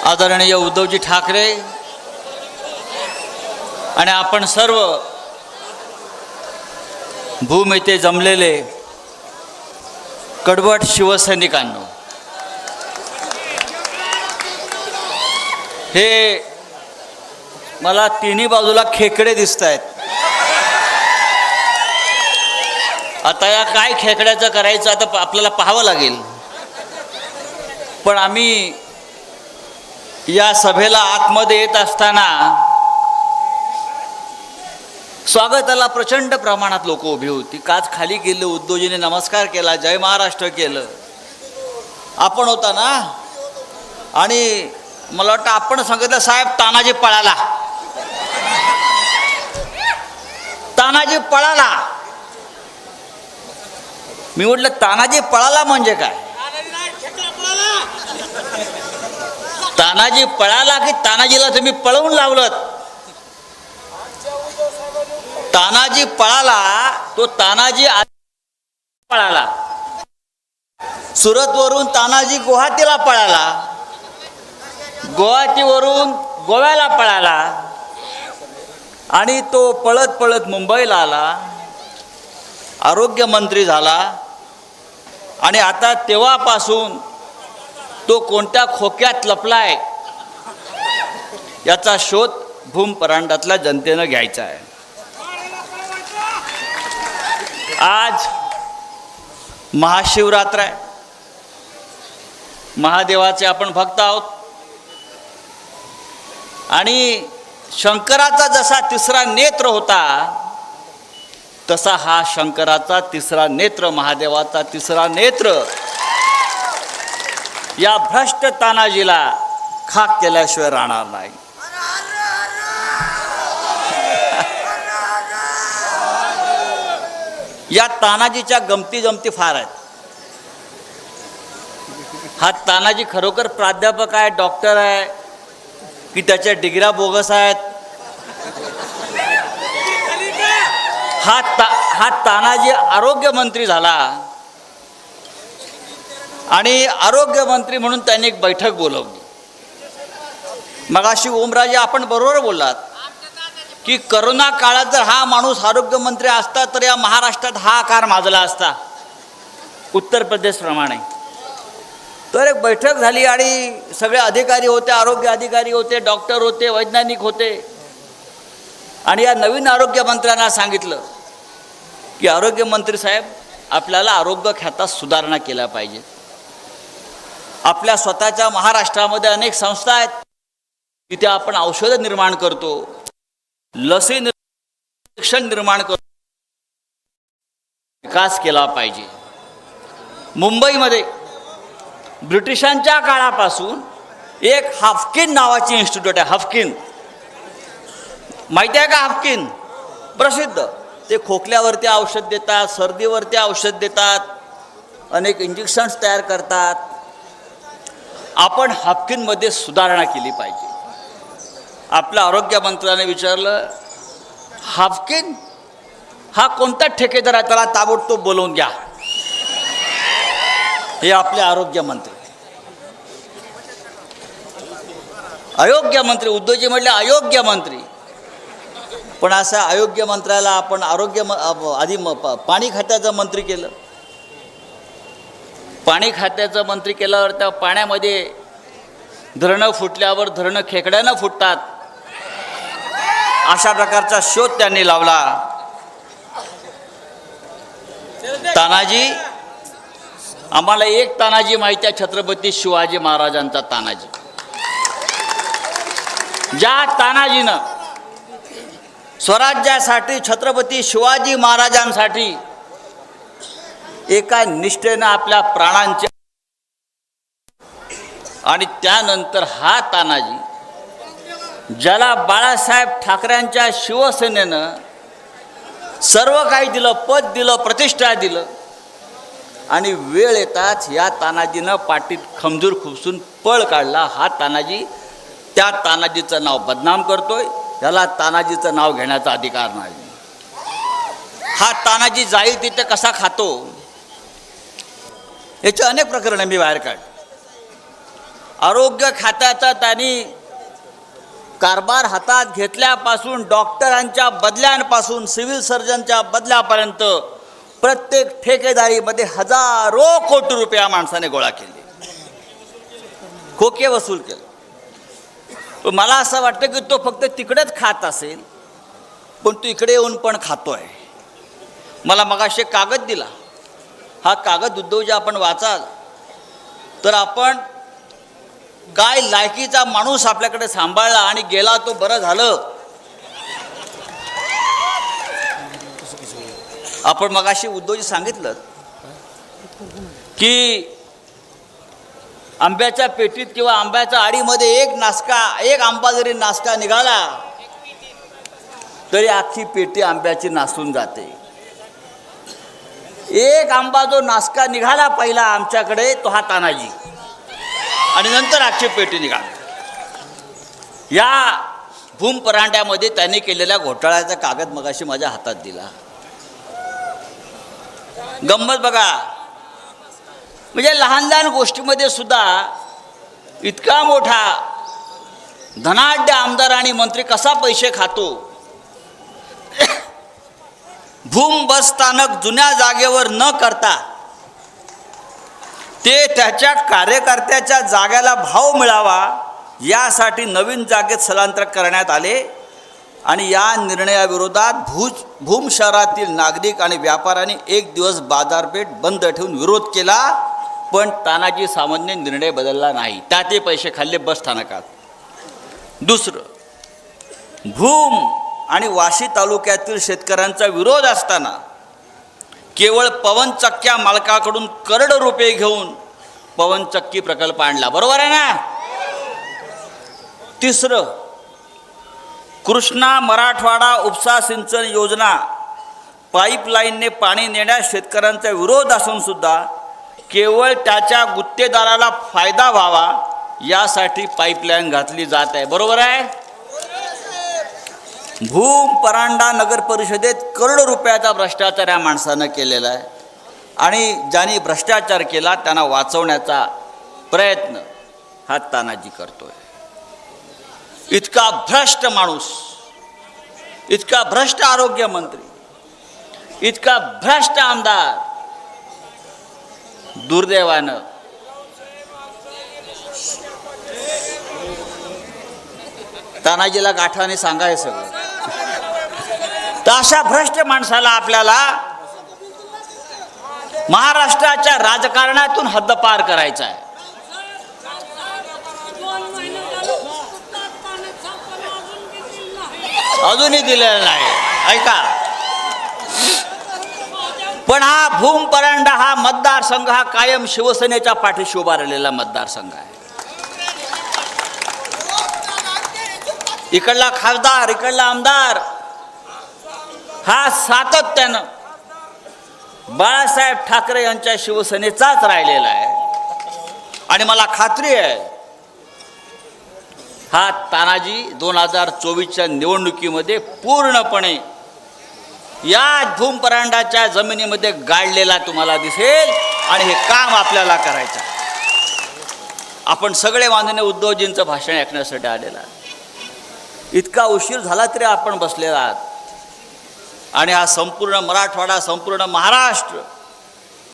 आदरणीय उद्धवजी ठाकरे आणि आपण सर्व भूमी येथे जमलेले कडवट शिवसैनिकांनो, हे मला तिन्ही बाजूला खेकडे दिसत आहेत. आता या काय खेकड्याचं करायचं आता आपल्याला पाहावं लागेल. पण आम्ही या सभेला आतमध्ये येत असताना स्वागताला प्रचंड प्रमाणात लोक उभी होती. काच खाली गेले, उद्धवजीने नमस्कार केला, जय महाराष्ट्र केलं. आपण होता ना, आणि मला वाटतं आपण सांगितलं साहेब तानाजी पळाला, तानाजी पळाला. मी म्हटलं तानाजी पळाला म्हणजे काय? तानाजी पळाला की तानाजीला तुम्ही पळवून लावलं? तानाजी पळाला, तो तानाजी पळाला. सुरतवरून तानाजी गुवाहाटीला पळाला, गुवाहाटीवरून गोव्याला पळाला, आणि तो पळत पळत मुंबईला आला, आरोग्यमंत्री झाला. आणि आता तेव्हापासून तो कोणत्या खोक्यात लपलाय याचा शोध भूम परांडातल्या जनतेनं घ्यायचा आहे. आज महाशिवरात्र आहे. महादेवाचे आपण भक्त आहोत. आणि शंकराचा जसा तिसरा नेत्र होता तसा हा शंकराचा तिसरा नेत्र, महादेवाचा तिसरा नेत्र या भ्रष्ट तानाजीला खाक केल्याशिवाय राहणार नाही. या तानाजीच्या गमती जमती फार आहेत. हा तानाजी खरोखर प्राध्यापक आहे, डॉक्टर आहे, की त्याच्या डिग्र्या बोगस आहेत? हा तानाजी आरोग्यमंत्री झाला, आणि आरोग्यमंत्री म्हणून त्यांनी एक बैठक बोलवली. मगाशी ओमराजे आपण बरोबर बोललात की करोना काळात जर हा माणूस आरोग्यमंत्री असता तर या महाराष्ट्रात हा आकार माजला असता, उत्तर प्रदेशप्रमाणे. तर एक बैठक झाली आणि सगळे अधिकारी होते, आरोग्य अधिकारी होते, डॉक्टर होते, वैज्ञानिक होते. आणि या नवीन आरोग्यमंत्र्यांना सांगितलं की आरोग्यमंत्री साहेब, आपल्याला आरोग्य खात्यात सुधारणा केल्या पाहिजे. आपल्या स्वतःच्या महाराष्ट्रामध्ये अनेक संस्था आहेत, तिथे आपण औषधं निर्माण करतो, लसी शिक्षण निर्माण करतो, विकास केला पाहिजे. मुंबईमध्ये ब्रिटिशांच्या काळापासून एक हाफकिन नावाची इन्स्टिट्यूट आहे. हाफकिन माहिती आहे का? हाफकिन प्रसिद्ध. ते खोकल्यावरती औषध देतात, सर्दीवरती औषध देतात, अनेक इंजेक्शन्स तयार करतात. आपण हाफकिनमध्ये सुधारणा केली पाहिजे. आपल्या आरोग्यमंत्र्याने विचारलं, हाफकिन हा कोणता ठेकेदार आहे, त्याला ताबडतोब बोलवून घ्या. हे आपले आरोग्यमंत्री. अयोग्य मंत्री, उद्धवजी म्हटले अयोग्य मंत्री. पण असा अयोग्य मंत्र्याला आपण आधी पाणी खात्याचं मंत्री केलं. पाणी खात्याचं मंत्री केल्यावर त्या पाण्यामध्ये धरणं फुटल्यावर धरणं खेकड्यानं फुटतात, अशा प्रकारचा शोध त्यांनी लावला. तानाजी, आम्हाला एक तानाजी माहिती आहे, छत्रपती शिवाजी महाराजांचा तानाजी. ज्या तानाजीनं स्वराज्यासाठी, छत्रपती शिवाजी महाराजांसाठी एका निष्ठेनं आपल्या प्राणांचे, आणि त्यानंतर हा तानाजी ज्याला बाळासाहेब ठाकरेंच्या शिवसेनेनं सर्व काही दिलं, पद दिलं, प्रतिष्ठा दिलं, आणि वेळ येताच या तानाजीनं पाठीत खंजूर खुपसून पळ काढला. हा तानाजी त्या तानाजीचं नाव बदनाम करतोय. याला तानाजीचं नाव घेण्याचा अधिकार नाही. हा तानाजी जाईल तिथे कसा खातो, याचे अनेक प्रकरणं मी बाहेर काढ. आरोग्य खात्याचा त्यांनी कारभार हातात घेतल्यापासून डॉक्टरांच्या बदल्यांपासून सिव्हिल सर्जनच्या बदल्यापर्यंत प्रत्येक ठेकेदारीमध्ये हजारो कोटी रुपये या माणसाने गोळा केले, खोके वसूल केले. पण मला असं वाटतं की तो फक्त तिकडेच खात असेल, पण तो इकडे येऊन पण खातोय. मला मगाशी कागद दिला. हा कागद उद्धवजी आपण वाचाल तर आपण काय लायकीचा माणूस आपल्याकडे सांभाळला आणि गेला तो बरं झालं. आपण मगाशी उद्धवजी सांगितलं की आंब्याच्या पेटीत किंवा आंब्याच्या आडीमध्ये एक आंबा जरी नासका निघाला तरी अख्खी पेटी आंब्याची नासून जाते. एक आंबा जो नासका निघाला पहिला आमच्याकडे तो हा तानाजी, आणि नंतर अख्खी पेटी निघाली. या भूम परांड्यामध्ये त्यांनी केलेल्या घोटाळ्याचा कागद मगाशी माझ्या हातात दिला. गंमत बघा, म्हणजे लहान लहान गोष्टीमध्ये सुद्धा इतका मोठा धनाढ्य आमदार आणि मंत्री कसा पैसे खातो. भूम बस स्थानक जुन्या जागेवर न करता ते त्याच्या कार्यकर्त्याच्या जागेला भाव मिळावा यासाठी नवीन जागेत स्थलांतर करण्यात आले. आणि या निर्णयाविरोधात भूम शहरातील नागरिक आणि व्यापाऱ्यांनी एक दिवस बाजारपेठ बंद ठेवून विरोध केला. पण तानाजी सावंतने निर्णय बदलला नाही, त्यातही पैसे खाल्ले बस स्थानकात. दुसरं, भूम आणि वाशी तालुक्यातील शेतकऱ्यांचा विरोध असताना केवळ पवनचक्क्या मालकाकडून करोडो रुपये घेऊन पवनचक्की प्रकल्प आणला. बरोबर आहे ना. तिसरं, कृष्णा मराठवाडा उपसा सिंचन योजना पाईपलाईनने पाणी नेण्यास शेतकऱ्यांचा विरोध असून सुद्धा केवळ त्याच्या गुत्तेदाराला फायदा व्हावा यासाठी पाईपलाईन घातली जात आहे. बरोबर आहे. भूम परांडा नगर परिषदेत करोडो रुपयाचा भ्रष्टाचार या माणसानं केलेला आहे. आणि ज्यांनी भ्रष्टाचार केला त्यांना वाचवण्याचा प्रयत्न हा तानाजी करतोय. इतका भ्रष्ट माणूस, इतका भ्रष्ट आरोग्यमंत्री, इतका भ्रष्ट आमदार दुर्दैवानं तानाजीला गाठाने सांगायचं सगळं. तर अशा भ्रष्ट माणसाला आपल्याला महाराष्ट्राच्या राजकारणातून हद्दपार करायचा आहे. अजूनही दिलेलं नाही. ऐका, पण हा भूम परांडा हा मतदारसंघ हा कायम शिवसेनेच्या पाठीशी उभा राहिलेला मतदारसंघ आहे. इकडला खासदार, इकडला आमदार हा सातत्यानं बाळासाहेब ठाकरे यांच्या शिवसेनेचाच राहिलेला आहे. आणि मला खात्री आहे हा तानाजी 2024च्या निवडणुकीमध्ये पूर्णपणे या भूम परांडाच्या जमिनीमध्ये गाडलेला तुम्हाला दिसेल. आणि हे काम आपल्याला करायचं आहे. आपण सगळे माननीय उद्धवजींचं भाषण ऐकण्यासाठी आलेला. इतका उशीर झाला तरी आपण बसलेला आहात. आणि हा संपूर्ण मराठवाडा, संपूर्ण महाराष्ट्र